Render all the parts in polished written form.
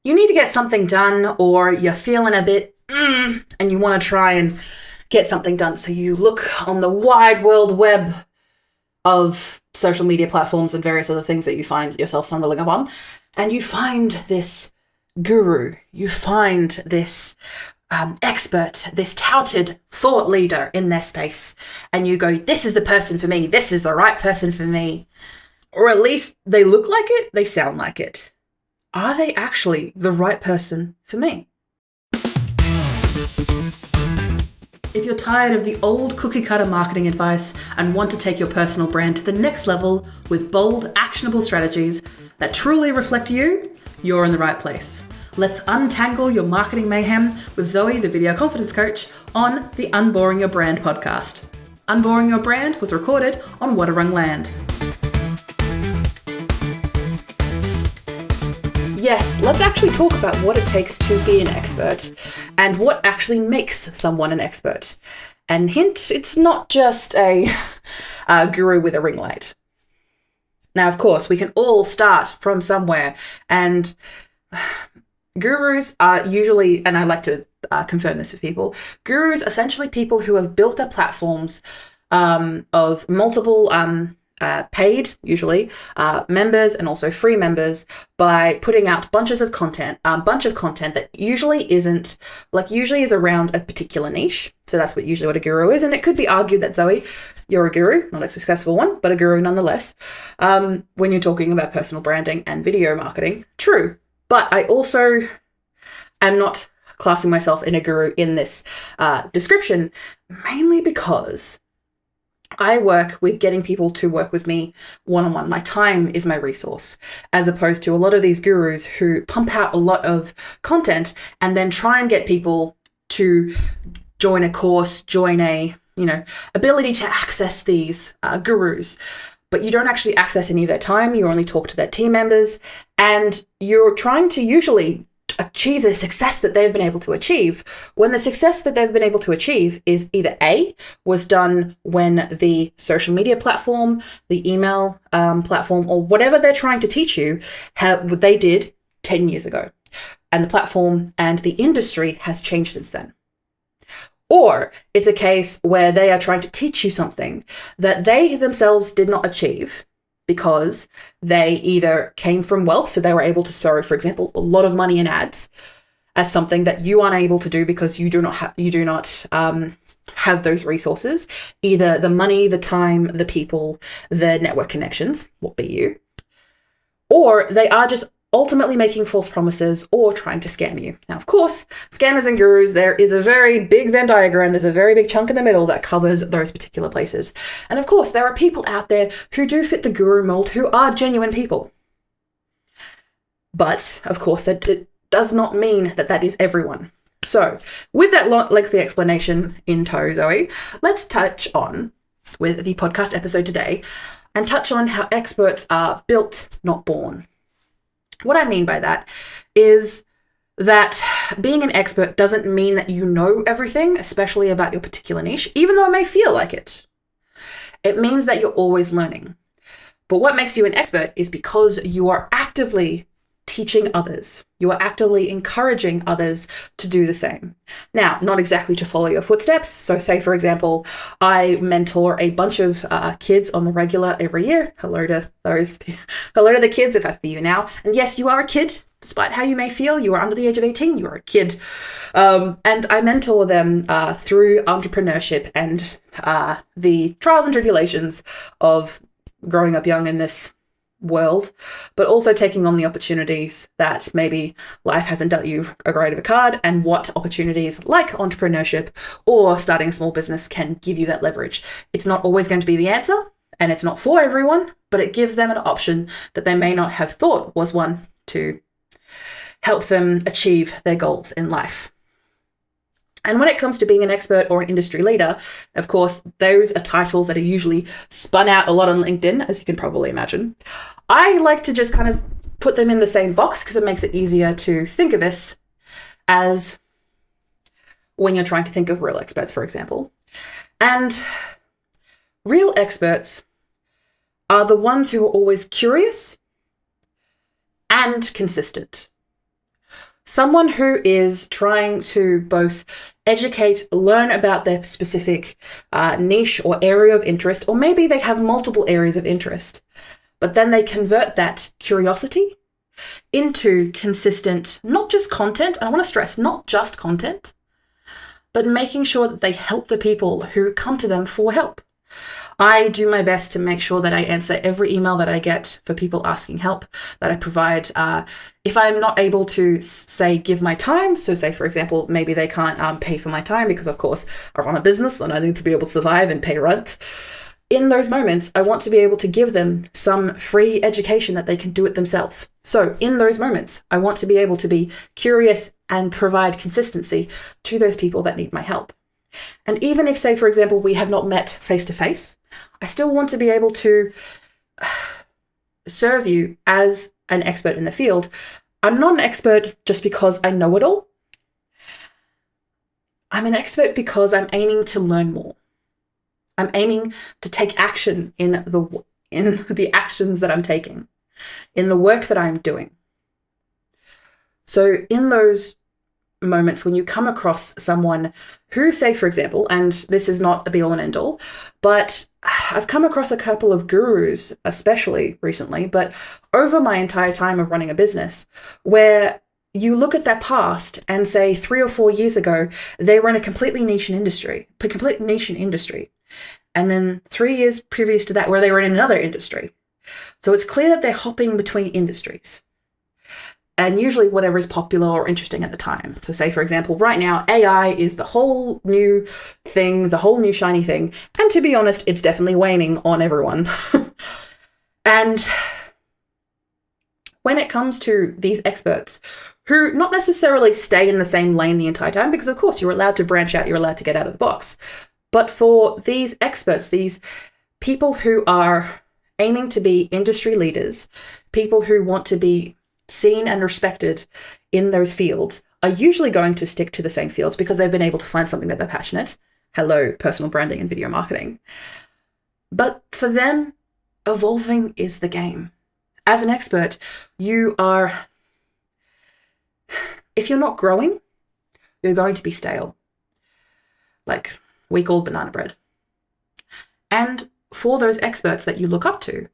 you need to get something done, or you're feeling a bit and you want to try and get something done. So you look on the wide world web of social media platforms and various other things that you find yourself stumbling upon, and you find this guru, you find this expert, this touted thought leader in their space, and you go, this is the person for me, this is the right person for me. Or at least they look like it, they sound like it. Are they actually the right person for me? If you're tired of the old cookie cutter marketing advice and want to take your personal brand to the next level with bold, actionable strategies that truly reflect you, you're in the right place. Let's untangle your marketing mayhem with Zoe, the video confidence coach, on the Unboring Your Brand podcast. Unboring Your Brand was recorded on Wadawurrung land. Yes, let's actually talk about what it takes to be an expert and what actually makes someone an expert. And hint, it's not just a guru with a ring light. Now, of course, we can all start from somewhere, and gurus are usually, and I like to confirm this with people, gurus are essentially people who have built their platforms of multiple paid, usually, members and also free members by putting out bunches of content, a bunch of content that usually isn't, usually is around a particular niche. So that's usually what a guru is. And it could be argued that, Zoe, you're a guru, not a successful one, but a guru nonetheless, when you're talking about personal branding and video marketing. True. But I also am not classing myself in a guru in this description, mainly because I work with getting people to work with me one-on-one. My time is my resource, as opposed to a lot of these gurus who pump out a lot of content and then try and get people to join a course, join a, ability to access these gurus. But you don't actually access any of their time. You only talk to their team members, and you're trying to usually achieve the success that they've been able to achieve, when the success that they've been able to achieve is either A, was done when the social media platform, the email platform, or whatever they're trying to teach you, what they did 10 years ago. And the platform and the industry has changed since then. Or it's a case where they are trying to teach you something that they themselves did not achieve, because they either came from wealth, so they were able to throw, for example, a lot of money in ads at something that you aren't able to do because you do not have those resources, either the money, the time, the people, the network connections, what be you, or they are just ultimately making false promises or trying to scam you. Now, of course, scammers and gurus, there is a very big Venn diagram. There's a very big chunk in the middle that covers those particular places. And of course, there are people out there who do fit the guru mold, who are genuine people. But, of course, it does not mean that that is everyone. So, with that lengthy explanation in tow, Zoe, let's touch on, with the podcast episode today, and touch on how experts are built, not born. What I mean by that is that being an expert doesn't mean that you know everything, especially about your particular niche, even though it may feel like it. It means that you're always learning. But what makes you an expert is because you are actively teaching others. You are actively encouraging others to do the same. Now, not exactly to follow your footsteps. So say, for example, I mentor a bunch of kids on the regular every year. Hello to the kids, if that's you now. And yes, you are a kid. Despite how you may feel, you are under the age of 18, you are a kid. And I mentor them through entrepreneurship and the trials and tribulations of growing up young in this world, but also taking on the opportunities that maybe life hasn't dealt you a great of a card, and what opportunities like entrepreneurship or starting a small business can give you that leverage. It's not always going to be the answer, and it's not for everyone, but it gives them an option that they may not have thought was one to help them achieve their goals in life. And when it comes to being an expert or an industry leader, of course, those are titles that are usually spun out a lot on LinkedIn, as you can probably imagine. I like to just kind of put them in the same box because it makes it easier to think of this as when you're trying to think of real experts, for example. And real experts are the ones who are always curious and consistent. Someone who is trying to both educate, learn about their specific niche or area of interest, or maybe they have multiple areas of interest, but then they convert that curiosity into consistent, not just content, and I want to stress, not just content, but making sure that they help the people who come to them for help. I do my best to make sure that I answer every email that I get for people asking help, that I provide. If I'm not able to, say, give my time, so say, for example, maybe they can't pay for my time because, of course, I run a business and I need to be able to survive and pay rent. In those moments, I want to be able to give them some free education that they can do it themselves. So in those moments, I want to be able to be curious and provide consistency to those people that need my help. And even if, say, for example, we have not met face to face, I still want to be able to serve you as an expert in the field. I'm not an expert just because I know it all. I'm an expert because I'm aiming to learn more. I'm aiming to take action in the actions that I'm taking, in the work that I'm doing. So in those moments when you come across someone who, say, for example, and this is not a be all and end all, but I've come across a couple of gurus, especially recently, but over my entire time of running a business, where you look at their past and say 3 or 4 years ago, they were in a complete niche industry. And then 3 years previous to that, where they were in another industry. So it's clear that they're hopping between industries. And usually whatever is popular or interesting at the time. So say, for example, right now, AI is the whole new thing, the whole new shiny thing. And to be honest, it's definitely waning on everyone. And when it comes to these experts who not necessarily stay in the same lane the entire time, because of course you're allowed to branch out, you're allowed to get out of the box. But for these experts, these people who are aiming to be industry leaders, people who want to be seen and respected in those fields, are usually going to stick to the same fields because they've been able to find something that they're passionate. Hello, personal branding and video marketing. But for them, evolving is the game. As an expert, if you're not growing, you're going to be stale. Like week-old banana bread. And for those experts that you look up to,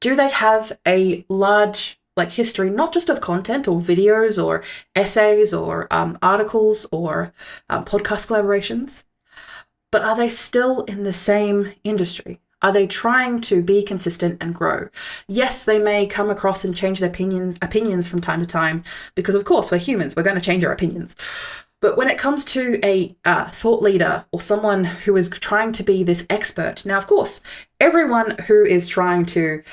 do they have a large history, not just of content or videos or essays or articles or podcast collaborations, but are they still in the same industry? Are they trying to be consistent and grow? Yes, they may come across and change their opinions from time to time, because of course we're humans, we're going to change our opinions. But when it comes to a thought leader or someone who is trying to be this expert, now, of course, everyone who is trying to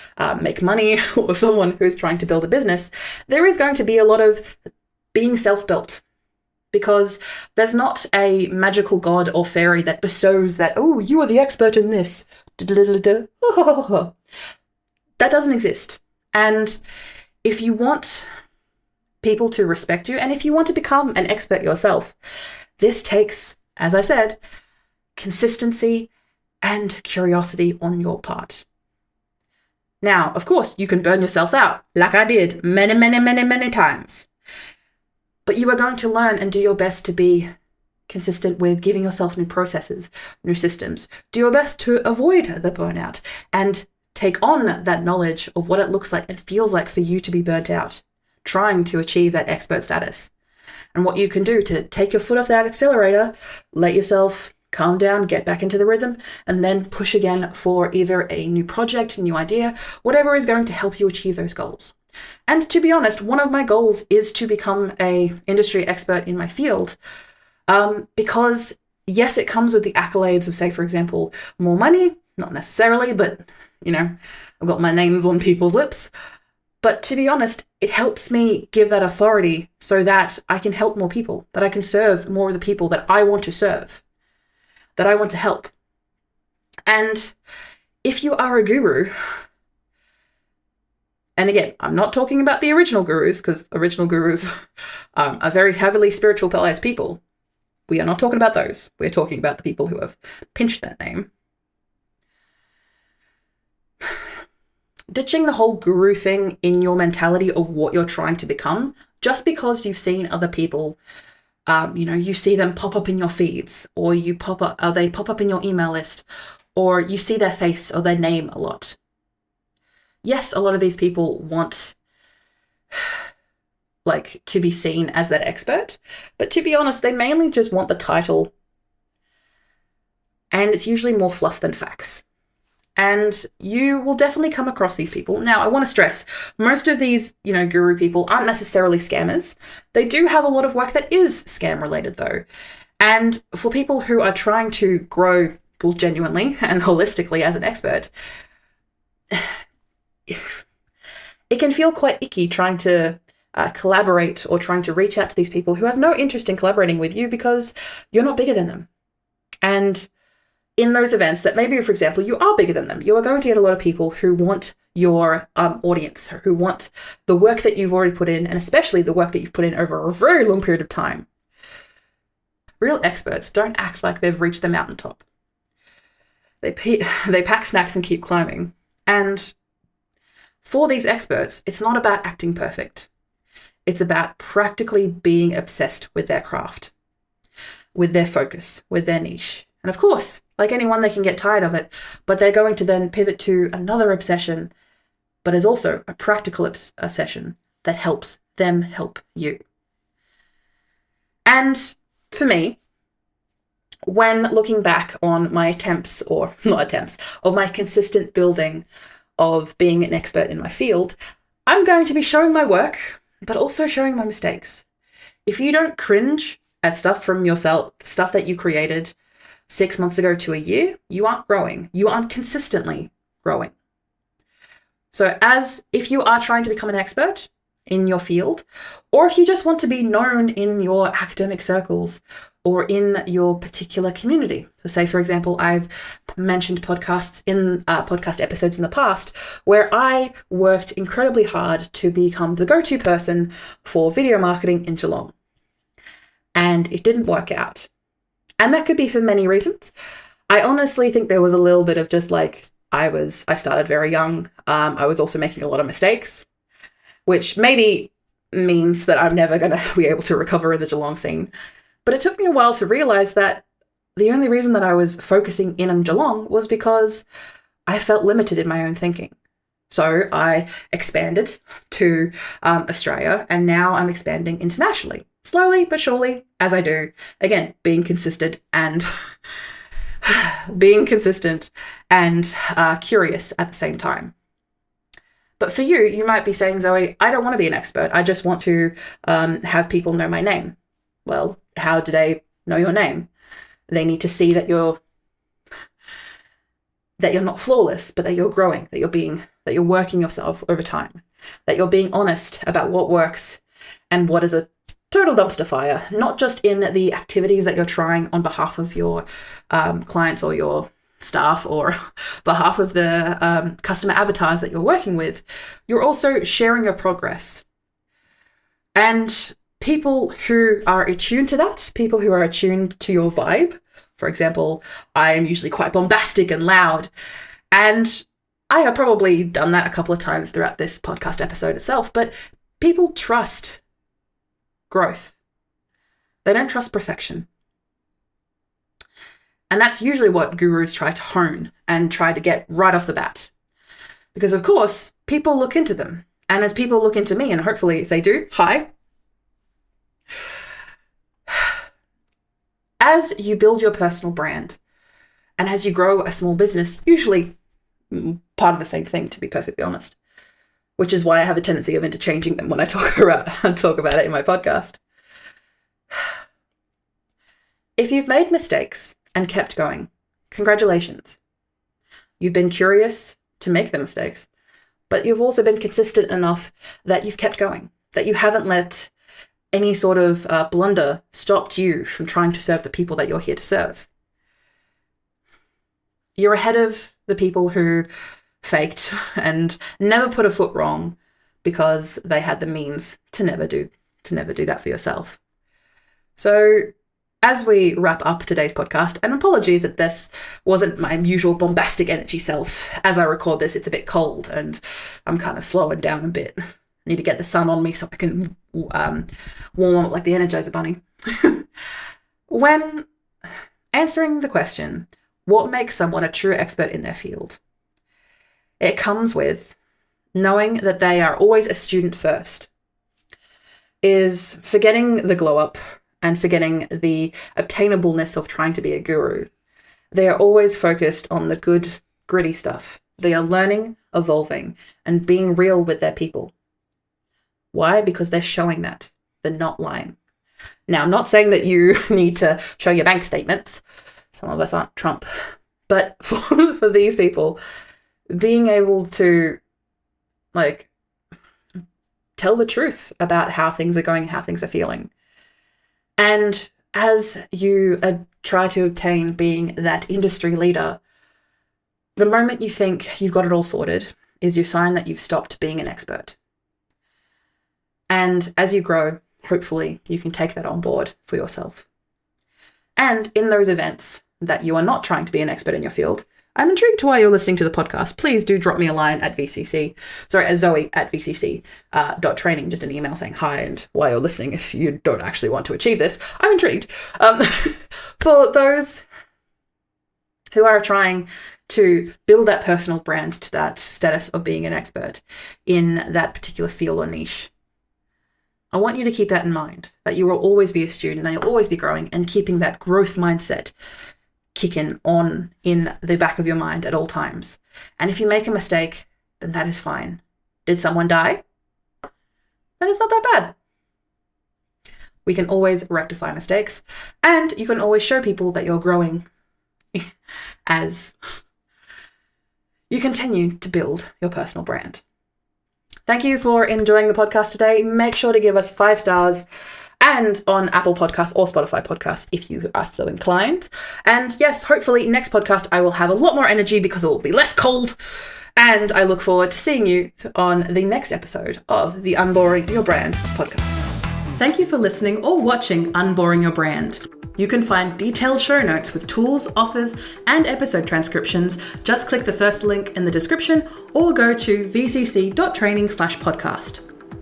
make money or someone who is trying to build a business, there is going to be a lot of being self-built, because there's not a magical god or fairy that bestows that, oh, you are the expert in this. That doesn't exist. And if you want people to respect you, and if you want to become an expert yourself, this takes, as I said, consistency and curiosity on your part. Now, of course, you can burn yourself out, like I did many, many, many, many times. But you are going to learn and do your best to be consistent with giving yourself new processes, new systems. Do your best to avoid the burnout and take on that knowledge of what it looks like and feels like for you to be burnt out, trying to achieve that expert status. And what you can do to take your foot off that accelerator, let yourself calm down, get back into the rhythm, and then push again for either a new project, a new idea, whatever is going to help you achieve those goals. And to be honest, one of my goals is to become an industry expert in my field, because yes, it comes with the accolades of, say, for example, more money, not necessarily, but I've got my names on people's lips. But to be honest, it helps me give that authority so that I can help more people, that I can serve more of the people that I want to serve, that I want to help. And if you are a guru, and again, I'm not talking about the original gurus, because original gurus are very heavily spiritualized people. We are not talking about those. We're talking about the people who have pinched that name. Ditching the whole guru thing in your mentality of what you're trying to become Just because you've seen other people, you see them pop up in your feeds, or they pop up in your email list, or you see their face or their name a lot. Yes, a lot of these people want to be seen as that expert, but to be honest, they mainly just want the title, and it's usually more fluff than facts. And you will definitely come across these people. Now, I want to stress, most of these, guru people aren't necessarily scammers. They do have a lot of work that is scam related though. And for people who are trying to grow genuinely and holistically as an expert, it can feel quite icky trying to collaborate or trying to reach out to these people who have no interest in collaborating with you because you're not bigger than them. And in those events that maybe, for example, you are bigger than them, you are going to get a lot of people who want your audience, who want the work that you've already put in, and especially the work that you've put in over a very long period of time. Real experts don't act like they've reached the mountaintop. They pack snacks and keep climbing. And for these experts, it's not about acting perfect. It's about practically being obsessed with their craft, with their focus, with their niche. And of course, like anyone, they can get tired of it, but they're going to then pivot to another obsession, but is also a practical obsession that helps them help you. And for me, when looking back on my of my consistent building of being an expert in my field, I'm going to be showing my work, but also showing my mistakes. If you don't cringe at stuff from yourself, stuff that you created 6 months ago to a year, you aren't growing. You aren't consistently growing. So if you are trying to become an expert in your field, or if you just want to be known in your academic circles or in your particular community. So say, for example, I've mentioned podcast episodes in the past where I worked incredibly hard to become the go-to person for video marketing in Geelong. And it didn't work out. And that could be for many reasons. I honestly think there was a little bit of just I started very young. I was also making a lot of mistakes, which maybe means that I'm never going to be able to recover in the Geelong scene. But it took me a while to realize that the only reason that I was focusing in on Geelong was because I felt limited in my own thinking. So I expanded to Australia, and now I'm expanding internationally. Slowly but surely, as I do. Again, being consistent and curious at the same time. But for you, you might be saying, Zoe, I don't want to be an expert. I just want to have people know my name. Well, how do they know your name? They need to see that you're not flawless, but that you're growing, that you're working yourself over time, that you're being honest about what works and what is a total dumpster fire, not just in the activities that you're trying on behalf of your clients or your staff or behalf of the customer avatars that you're working with. You're also sharing your progress. And people who are attuned to that, people who are attuned to your vibe, for example, I am usually quite bombastic and loud, and I have probably done that a couple of times throughout this podcast episode itself, but people trust growth. They don't trust perfection. And that's usually what gurus try to hone and try to get right off the bat. Because of course, people look into them. And as people look into me, and hopefully if they do, hi. As you build your personal brand and as you grow a small business, usually part of the same thing, to be perfectly honest, which is why I have a tendency of interchanging them when I talk about it in my podcast. If you've made mistakes and kept going, congratulations. You've been curious to make the mistakes, but you've also been consistent enough that you've kept going, that you haven't let any sort of blunder stop you from trying to serve the people that you're here to serve. You're ahead of the people who faked and never put a foot wrong because they had the means to never do that for yourself. So as we wrap up today's podcast, and apologies that this wasn't my usual bombastic energy self. As I record this, it's a bit cold and I'm kind of slowing down a bit. need to get the sun on me so I can warm up like the Energizer Bunny. When answering the question, what makes someone a true expert in their field? It comes with knowing that they are always a student first, is forgetting the glow up and forgetting the obtainableness of trying to be a guru. They are always focused on the good, gritty stuff. They are learning, evolving, and being real with their people. Why? Because they're showing that. They're not lying. Now, I'm not saying that you need to show your bank statements. Some of us aren't Trump. But for these people, being able to tell the truth about how things are going, how things are feeling. And as you try to obtain being that industry leader, the moment you think you've got it all sorted is your sign that you've stopped being an expert. And as you grow, hopefully you can take that on board for yourself. And in those events that you are not trying to be an expert in your field, I'm intrigued to why you're listening to the podcast. Please do drop me a line at Zoe at vcc.training, just an email saying hi and why you're listening if you don't actually want to achieve this. I'm intrigued. For those who are trying to build that personal brand to that status of being an expert in that particular field or niche, I want you to keep that in mind, that you will always be a student, that you'll always be growing, and keeping that growth mindset kicking on in the back of your mind at all times. And if you make a mistake, then that is fine. Did someone die? Then it's not that bad. We can always rectify mistakes, and you can always show people that you're growing as you continue to build your personal brand. Thank you for enjoying the podcast today. Make sure to give us 5 stars and on Apple Podcasts or Spotify Podcasts if you are so inclined. And yes, hopefully next podcast I will have a lot more energy because it will be less cold. And I look forward to seeing you on the next episode of the Unboring Your Brand podcast. Thank you for listening or watching Unboring Your Brand. You can find detailed show notes with tools, offers, and episode transcriptions. Just click the first link in the description or go to vcc.training/podcast.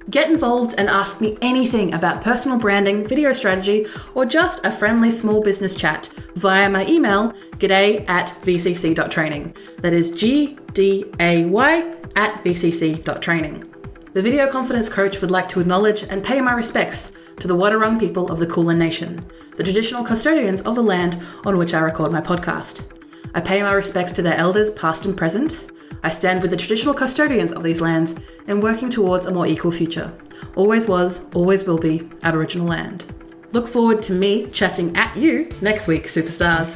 Get involved and ask me anything about personal branding, video strategy, or just a friendly small business chat via my email, g'day@vcc.training. That is gday@vcc.training. The Video Confidence Coach would like to acknowledge and pay my respects to the Wadawurrung people of the Kulin Nation, the traditional custodians of the land on which I record my podcast. I pay my respects to their elders past and present. I stand with the traditional custodians of these lands in working towards a more equal future. Always was, always will be Aboriginal land. Look forward to me chatting at you next week, superstars.